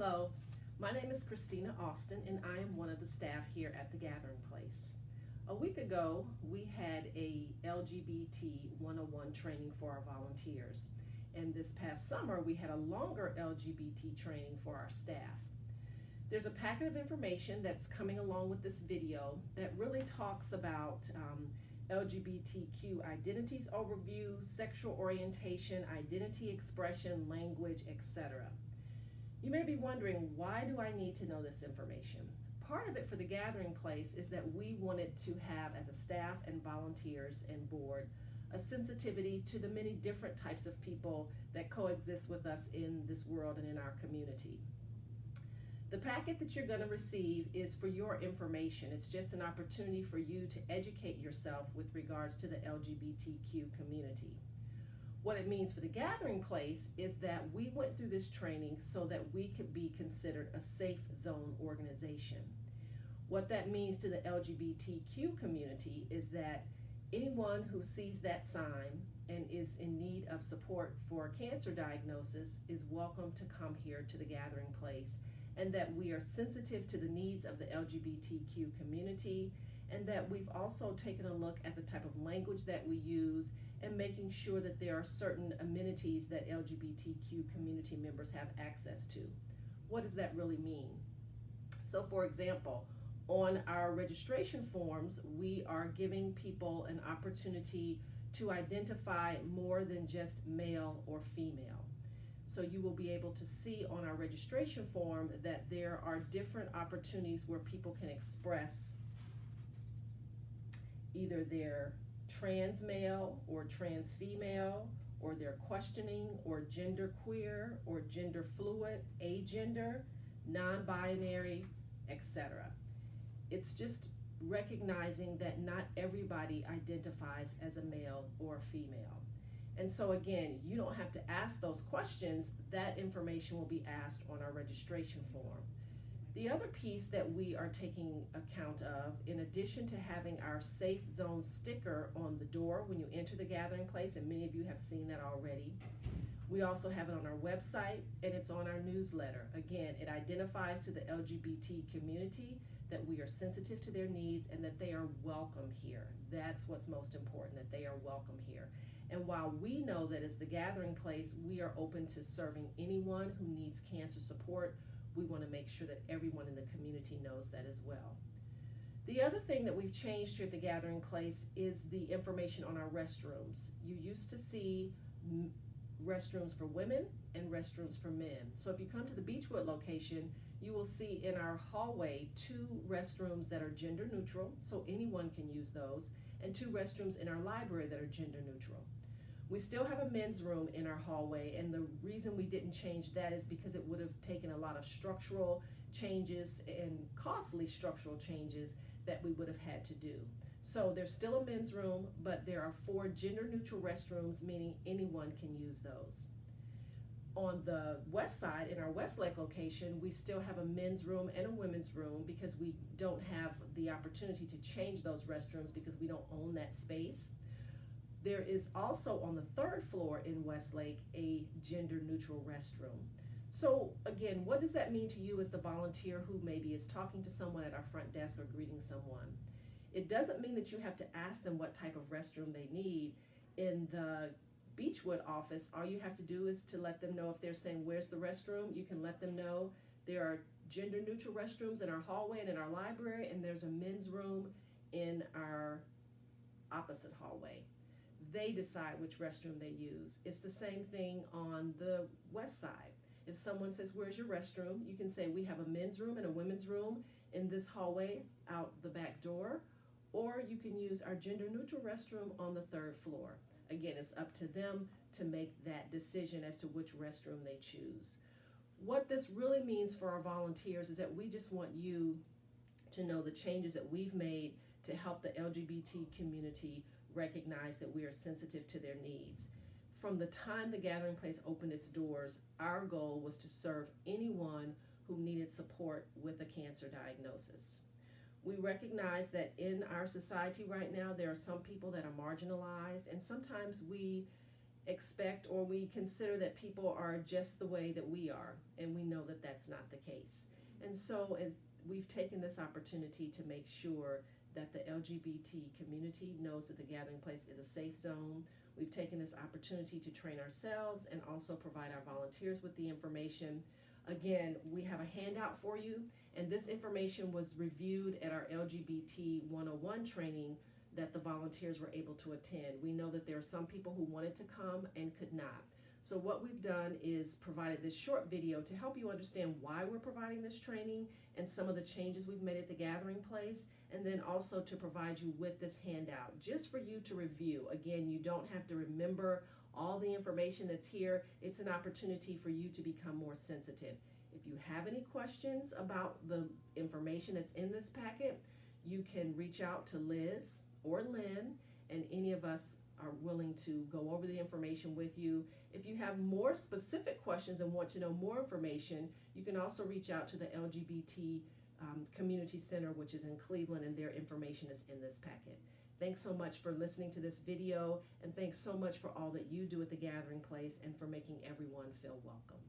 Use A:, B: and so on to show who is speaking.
A: Hello, my name is Christina Austin and I am one of the staff here at the Gathering Place. A week ago, we had a LGBT 101 training for our volunteers. And this past summer, we had a longer LGBT training for our staff. There's a packet of information that's coming along with this video that really talks about LGBTQ identities overview, sexual orientation, identity expression, language, etc. You may be wondering, why do I need to know this information? Part of it for the Gathering Place is that we wanted to have, as a staff and volunteers and board, a sensitivity to the many different types of people that coexist with us in this world and in our community. The packet that you're going to receive is for your information. It's just an opportunity for you to educate yourself with regards to the LGBTQ community. What it means for the Gathering Place is that we went through this training so that we could be considered a safe zone organization. What that means to the LGBTQ community is that anyone who sees that sign and is in need of support for a cancer diagnosis is welcome to come here to the Gathering Place, and that we are sensitive to the needs of the LGBTQ community, and that we've also taken a look at the type of language that we use and making sure that there are certain amenities that LGBTQ community members have access to. What does that really mean? So for example, on our registration forms, we are giving people an opportunity to identify more than just male or female. So you will be able to see on our registration form that there are different opportunities where people can express either their trans male or trans female, or their questioning or gender queer or gender fluid, agender, non-binary, etc. It's just recognizing that not everybody identifies as a male or a female. And so again, you don't have to ask those questions. That information will be asked on our registration form. The other piece that we are taking account of, in addition to having our Safe Zone sticker on the door when you enter the Gathering Place, and many of you have seen that already, we also have it on our website and it's on our newsletter. Again, it identifies to the LGBT community that we are sensitive to their needs and that they are welcome here. That's what's most important, that they are welcome here. And while we know that as the Gathering Place, we are open to serving anyone who needs cancer support, we want to make sure that everyone in the community knows that as well. The other thing that we've changed here at the Gathering Place is the information on our restrooms. You used to see restrooms for women and restrooms for men. So if you come to the Beechwood location, you will see in our hallway 2 restrooms that are gender neutral, so anyone can use those, and 2 restrooms in our library that are gender neutral. We still have a men's room in our hallway, and the reason we didn't change that is because it would have taken a lot of structural changes and costly structural changes that we would have had to do. So there's still a men's room, but there are 4 gender neutral restrooms, meaning anyone can use those. On the west side, in our Westlake location, we still have a men's room and a women's room because we don't have the opportunity to change those restrooms because we don't own that space. There is also on the 3rd floor in Westlake a gender neutral restroom. So again, what does that mean to you as the volunteer who maybe is talking to someone at our front desk or greeting someone? It doesn't mean that you have to ask them what type of restroom they need. In the Beechwood office, all you have to do is to let them know if they're saying, where's the restroom? You can let them know there are gender neutral restrooms in our hallway and in our library, and there's a men's room in our opposite hallway. They decide which restroom they use. It's the same thing on the west side. If someone says, where's your restroom? You can say, we have a men's room and a women's room in this hallway out the back door, or you can use our gender neutral restroom on the 3rd floor. Again, it's up to them to make that decision as to which restroom they choose. What this really means for our volunteers is that we just want you to know the changes that we've made to help the LGBT community recognize that we are sensitive to their needs. From the time the Gathering Place opened its doors, our goal was to serve anyone who needed support with a cancer diagnosis. We recognize that in our society right now, there are some people that are marginalized, and sometimes we expect or we consider that people are just the way that we are, and we know that that's that's not the case. And so we've taken this opportunity to make sure that the LGBT community knows that the gathering place is a safe zone. We've taken this opportunity to train ourselves and also provide our volunteers with the information. Again, we have a handout for you, and this information was reviewed at our LGBT 101 training that the volunteers were able to attend. We know that there are some people who wanted to come and could not. So what we've done is provided this short video to help you understand why we're providing this training and some of the changes we've made at the gathering place, and then also to provide you with this handout just for you to review. Again, you don't have to remember all the information that's here. It's an opportunity for you to become more sensitive. If you have any questions about the information that's in this packet, you can reach out to Liz or Lynn, and any of us are willing to go over the information with you. If you have more specific questions and want to know more information, you can also reach out to the LGBT Community Center, which is in Cleveland, and their information is in this packet. Thanks so much for listening to this video, and thanks so much for all that you do at the gathering place and for making everyone feel welcome.